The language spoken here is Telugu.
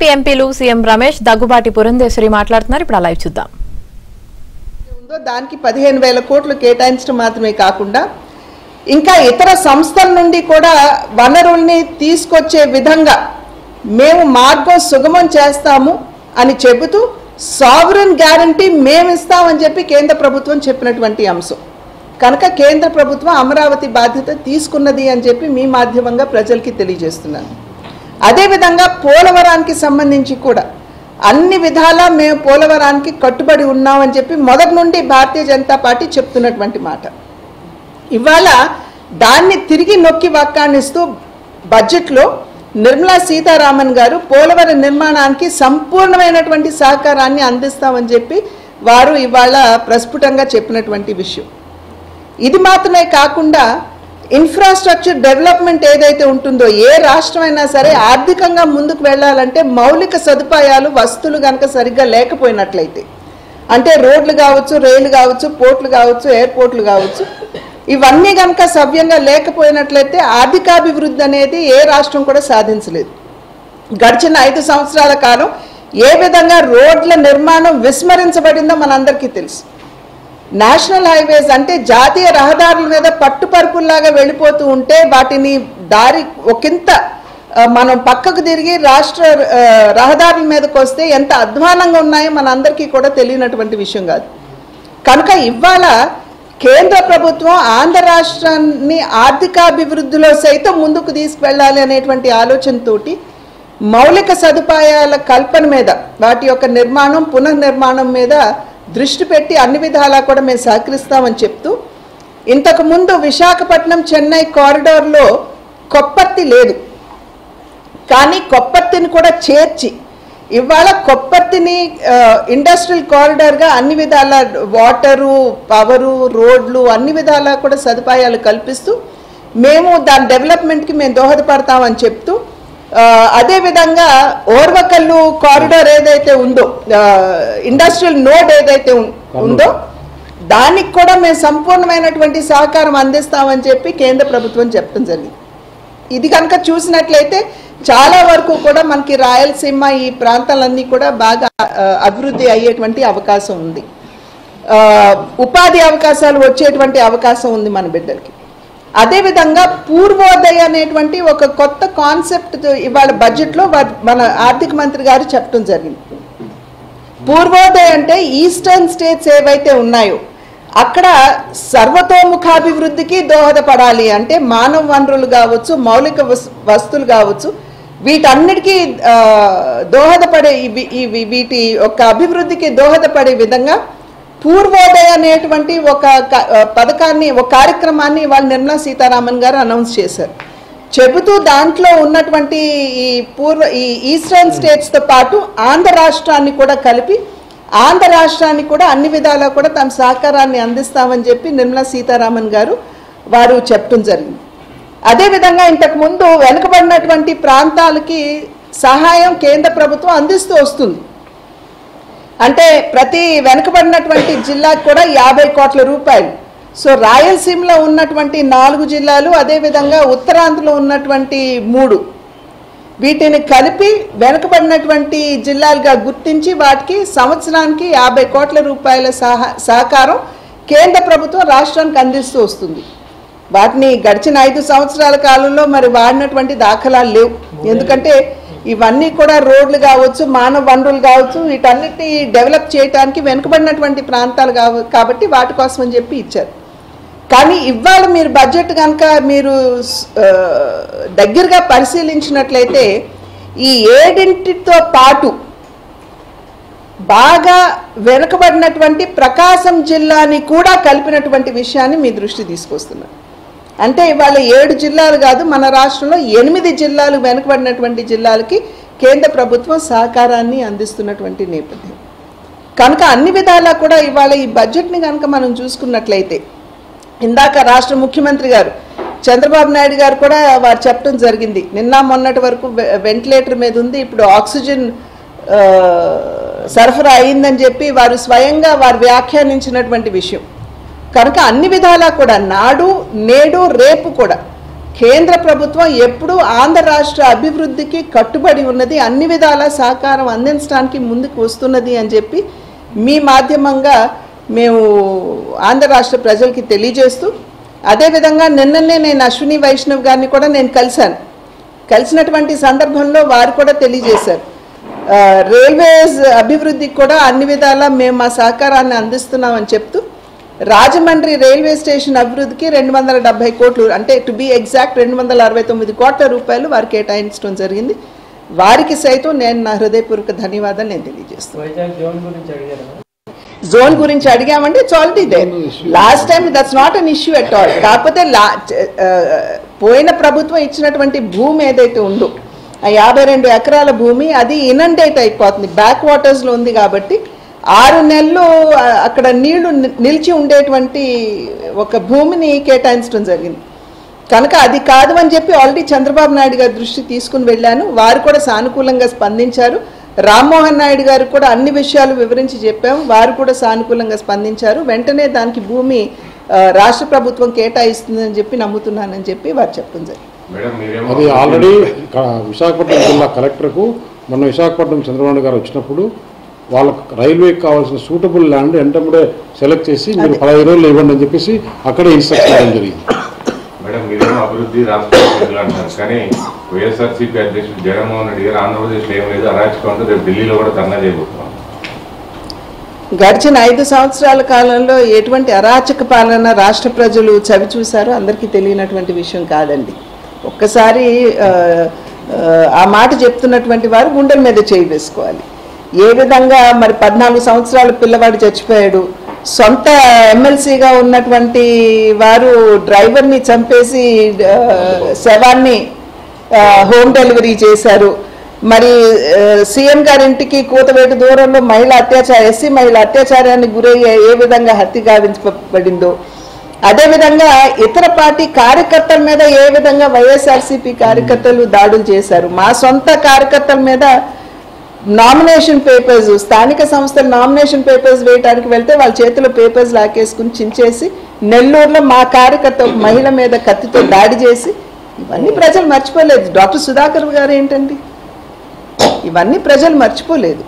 టీడీపీ ఎంపీలు సీఎం రమేష్, దగ్గుబాటి పురంధేశ్వరి మాట్లాడుతున్నారు. ఇప్పుడు లైవ్ చూద్దాం. దానికి 15,000 కోట్లు కేటాయించడం మాత్రమే కాకుండా ఇంకా ఇతర సంస్థల నుండి కూడా వనరుల్ని తీసుకొచ్చే విధంగా మేము మార్గం సుగమం చేస్తాము అని చెబుతూ సావరెన్ గ్యారంటీ మేము ఇస్తామని చెప్పి కేంద్ర ప్రభుత్వం చెప్పినటువంటి అంశం కనుక కేంద్ర ప్రభుత్వం అమరావతి బాధ్యత తీసుకున్నది అని చెప్పి మీ మాధ్యమంగా ప్రజలకి తెలియజేస్తున్నాను. అదేవిధంగా పోలవరానికి సంబంధించి కూడా అన్ని విధాలా మేము పోలవరానికి కట్టుబడి ఉన్నామని చెప్పి మొదటి నుండి భారతీయ జనతా పార్టీ చెప్తున్నటువంటి మాట. ఇవాళ దాన్ని తిరిగి నొక్కి వక్కాణిస్తూ బడ్జెట్లో నిర్మలా సీతారామన్ గారు పోలవరం నిర్మాణానికి సంపూర్ణమైనటువంటి సహకారాన్ని అందిస్తామని చెప్పి వారు ఇవాళ ప్రస్ఫుటంగా చెప్పినటువంటి విషయం. ఇది మాత్రమే కాకుండా ఇన్ఫ్రాస్ట్రక్చర్ డెవలప్మెంట్ ఏదైతే ఉంటుందో ఏ రాష్ట్రమైనా సరే ఆర్థికంగా ముందుకు వెళ్ళాలంటే మౌలిక సదుపాయాలు వస్తువులు కనుక సరిగ్గా లేకపోయినట్లయితే అంటే రోడ్లు కావచ్చు, రైలు కావచ్చు, పోర్ట్లు కావచ్చు, ఎయిర్పోర్ట్లు కావచ్చు, ఇవన్నీ కనుక సవ్యంగా లేకపోయినట్లయితే ఆర్థికాభివృద్ధి అనేది ఏ రాష్ట్రం కూడా సాధించలేదు. గడిచిన 5 సంవత్సరాల కాలం ఏ విధంగా రోడ్ల నిర్మాణం విస్మరించబడిందో మనందరికీ తెలుసు. నేషనల్ హైవేస్ అంటే జాతీయ రహదారుల మీద పట్టుపరుపుల్లాగా వెళ్ళిపోతూ ఉంటే వాటిని దారి ఒకంత మనం పక్కకు తిరిగి రాష్ట్ర రహదారుల మీదకి వస్తే ఎంత అధ్వానంగా ఉన్నాయో మనందరికీ కూడా తెలియనటువంటి విషయం కాదు. కనుక ఇవాళ కేంద్ర ప్రభుత్వం ఆంధ్ర రాష్ట్రాన్ని ఆర్థికాభివృద్ధిలో సైతం ముందుకు తీసుకువెళ్ళాలి అనేటువంటి ఆలోచనతోటి మౌలిక సదుపాయాల కల్పన మీద వాటి యొక్క నిర్మాణం పునర్నిర్మాణం మీద దృష్టి పెట్టి అన్ని విధాలా కూడా మేము సహకరిస్తామని చెప్తూ ఇంతకుముందు విశాఖపట్నం చెన్నై కారిడార్లో కొప్పర్తి లేదు, కానీ కొప్పర్తిని కూడా చేర్చి ఇవాళ కొప్పర్తిని ఇండస్ట్రియల్ కారిడార్గా అన్ని విధాల వాటరు, పవరు, రోడ్లు అన్ని విధాలా కూడా సదుపాయాలు కల్పిస్తూ మేము దాని డెవలప్మెంట్కి మేము దోహదపడతామని చెప్తూ అదేవిధంగా ఓర్వకల్లు కారిడార్ ఏదైతే ఉందో ఇండస్ట్రియల్ నోడ్ ఏదైతే ఉందో దానికి కూడా మేము సంపూర్ణమైనటువంటి సహకారం అందిస్తామని చెప్పి కేంద్ర ప్రభుత్వం చెప్పడం జరిగింది. ఇది కనుక చూసినట్లయితే చాలా వరకు కూడా మనకి రాయలసీమ ఈ ప్రాంతాలన్నీ కూడా బాగా అభివృద్ధి అయ్యేటువంటి అవకాశం ఉంది. ఉపాధి అవకాశాలు వచ్చేటువంటి అవకాశం ఉంది మన బిడ్డలకి. అదేవిధంగా పూర్వోదయ అనేటువంటి ఒక కొత్త కాన్సెప్ట్ ఇవాళ బడ్జెట్లో మన ఆర్థిక మంత్రి గారు చెప్పడం జరిగింది. పూర్వోదయ అంటే ఈస్టర్న్ స్టేట్స్ ఏవైతే ఉన్నాయో అక్కడ సర్వతోముఖాభివృద్ధికి దోహదపడాలి అంటే మానవ వనరులు కావచ్చు, మౌలిక వస్తువులు కావచ్చు, వీటన్నిటికీ దోహదపడే వీటి యొక్క అభివృద్ధికి దోహదపడే విధంగా పూర్వోదయ అనేటువంటి ఒక పథకాన్ని, ఒక కార్యక్రమాన్ని వాళ్ళు నిర్మలా సీతారామన్ గారు అనౌన్స్ చేశారు. చెబుతూ దాంట్లో ఉన్నటువంటి ఈ ఈస్టర్న్ స్టేట్స్తో పాటు ఆంధ్ర రాష్ట్రాన్ని కూడా కలిపి ఆంధ్ర రాష్ట్రానికి కూడా అన్ని విధాలా కూడా తమ సహకారాన్ని అందిస్తామని చెప్పి నిర్మలా సీతారామన్ గారు వారు చెప్పడం జరిగింది. అదేవిధంగా ఇంతకుముందు వెనుకబడినటువంటి ప్రాంతాలకి సహాయం కేంద్ర ప్రభుత్వం అందిస్తూ వస్తుంది. అంటే ప్రతి వెనుకబడినటువంటి జిల్లాకు కూడా 50 కోట్ల రూపాయలు. సో రాయలసీమలో ఉన్నటువంటి 4 జిల్లాలు, అదేవిధంగా ఉత్తరాంధ్రలో ఉన్నటువంటి 3, వీటిని కలిపి వెనుకబడినటువంటి జిల్లాలుగా గుర్తించి వాటికి సంవత్సరానికి 50 కోట్ల రూపాయల సహకారం కేంద్ర ప్రభుత్వం రాష్ట్రానికి అందిస్తూ వస్తుంది. వాటిని గడిచిన 5 సంవత్సరాల కాలంలో మరి వాడినటువంటి దాఖలాలు లేవు. ఎందుకంటే ఇవన్నీ కూడా రోడ్లు కావచ్చు, మానవ వనరులు కావచ్చు, వీటన్నిటిని డెవలప్ చేయడానికి వెనుకబడినటువంటి ప్రాంతాలు కాబట్టి వాటి కోసం అని చెప్పి ఇచ్చారు. కానీ ఇవాళ మీరు బడ్జెట్ కనుక మీరు దగ్గరగా పరిశీలించినట్లయితే ఈ 7తో పాటు బాగా వెనుకబడినటువంటి ప్రకాశం జిల్లాని కూడా కలిపినటువంటి విషయాన్ని మీ దృష్టి తీసుకొస్తున్నారు. అంటే ఇవాళ 7 జిల్లాలు కాదు, మన రాష్ట్రంలో 8 జిల్లాలు వెనుకబడినటువంటి జిల్లాలకి కేంద్ర ప్రభుత్వం సహకారాన్ని అందిస్తున్నటువంటి నేపథ్యం కనుక అన్ని విధాలా కూడా ఇవాళ ఈ బడ్జెట్ని కనుక మనం చూసుకున్నట్లయితే ఇందాక రాష్ట్ర ముఖ్యమంత్రి గారు చంద్రబాబు నాయుడు గారు కూడా వారు చెప్పడం జరిగింది. నిన్న మొన్నటి వరకు వెంటిలేటర్ మీద ఉంది, ఇప్పుడు ఆక్సిజన్ సరఫరా అయిందని చెప్పి వారు స్వయంగా వారు వ్యాఖ్యానించినటువంటి విషయం కనుక అన్ని విధాలా కూడా నాడు నేడు రేపు కూడా కేంద్ర ప్రభుత్వం ఎప్పుడూ ఆంధ్ర రాష్ట్ర అభివృద్ధికి కట్టుబడి ఉన్నది, అన్ని విధాల సహకారం అందించడానికి ముందుకు వస్తున్నది అని చెప్పి మీ మాధ్యమంగా మేము ఆంధ్ర రాష్ట్ర ప్రజలకి తెలియజేస్తూ, అదేవిధంగా నిన్ననే నేను అశ్విని వైష్ణవ్ గారిని కూడా నేను కలిసినటువంటి సందర్భంలో వారు కూడా తెలియజేశారు, రైల్వేస్ అభివృద్ధికి కూడా అన్ని విధాలా మేము మా సహకారాన్ని అందిస్తున్నామని చెప్తూ రాజమండ్రి రైల్వే స్టేషన్ అభివృద్ధికి 270 కోట్లు, అంటే టు బి ఎగ్జాక్ట్ 269 కోట్ల రూపాయలు వారికి కేటాయించడం జరిగింది. వారికి సైతం నేను నా హృదయపూర్వక ధన్యవాదాలు నేను తెలియజేస్తున్నాను. జోన్ గురించి అడిగామంటే it's already there. Last time that's not an issue at all. కాకపోతే పోయిన ప్రభుత్వం ఇచ్చినటువంటి భూమి ఏదైతే ఉందో ఆ 52 ఎకరాల భూమి అది ఇనండేట్ అయిపోతుంది, బ్యాక్ వాటర్స్లో ఉంది. కాబట్టి 6 నెలలు అక్కడ నీళ్లు నిలిచి ఉండేటువంటి ఒక భూమిని కేటాయించడం జరిగింది. కనుక అది కాదు అని చెప్పి ఆల్రెడీ చంద్రబాబు నాయుడు గారి దృష్టికి తీసుకుని వెళ్ళాను. వారు కూడా సానుకూలంగా స్పందించారు. రామ్మోహన్ నాయుడు గారు కూడా అన్ని విషయాలు వివరించి చెప్పాము, వారు కూడా సానుకూలంగా స్పందించారు. వెంటనే దానికి భూమి రాష్ట్ర ప్రభుత్వం కేటాయిస్తుందని చెప్పి నమ్ముతున్నానని చెప్పి వారు చెప్పడం జరిగింది. అది ఆల్రెడీ విశాఖపట్నం జిల్లా కలెక్టర్కు మొన్న విశాఖపట్నం చంద్రబాబు గారు వచ్చినప్పుడు వాళ్ళకు రైల్వేకి కావాల్సిన సూటబుల్ ల్యాండ్ ఎంటముడే సెలెక్ట్ చేసి మీరు 15 రోజులు ఇవ్వండి అని చెప్పేసి అక్కడే ఇన్స్ట్రక్షన్ చేయడం జరిగింది. మేడం మీరేమో అభివృద్ధి రాష్ట్ర అంటారు, కానీ వైఎస్ఆర్సీపీ అధ్యక్షుడు జగన్మోహన్ రెడ్డి గారు ఆంధ్రప్రదేశ్లో ఏం లేదు అరాచకం, రేపు ఢిల్లీలో కూడా ధర్నా చేయబోతున్నాం. గడిచిన 5 సంవత్సరాల కాలంలో ఎటువంటి అరాచక పాలన రాష్ట్ర ప్రజలు చవి చూశారో అందరికీ తెలియనటువంటి విషయం కాదండి. ఒక్కసారి ఆ మాట చెప్తున్నటువంటి వారు గుండెల మీద చేయి వేసుకోవాలి. ఏ విధంగా మరి 14 సంవత్సరాల పిల్లవాడు చచ్చిపోయాడు, సొంత ఎమ్మెల్సీగా ఉన్నటువంటి వారు డ్రైవర్ని చంపేసి శవాన్ని హోమ్ డెలివరీ చేశారు. మరి సీఎం గారింటికి కూతవేటు దూరంలో ఎస్సీ మహిళ అత్యాచారానికి గురయ్యే ఏ విధంగా హత్య గావించబడిందో, అదేవిధంగా ఇతర పార్టీ కార్యకర్తల మీద ఏ విధంగా వైఎస్ఆర్సీపీ కార్యకర్తలు దాడులు చేశారు. మా సొంత కార్యకర్తల మీద నామినేషన్ పేపర్స్, స్థానిక సంస్థల నామినేషన్ పేపర్స్ వేయడానికి వెళ్తే వాళ్ళ చేతిలో పేపర్స్ లాకేసుకుని చించేసి నెల్లూరులో మా కార్యకర్త ఒక మహిళ మీద కత్తితో దాడి చేసి, ఇవన్నీ ప్రజలు మర్చిపోలేదు. డాక్టర్ సుధాకర్ గారు ఏంటండి, ఇవన్నీ ప్రజలు మర్చిపోలేదు.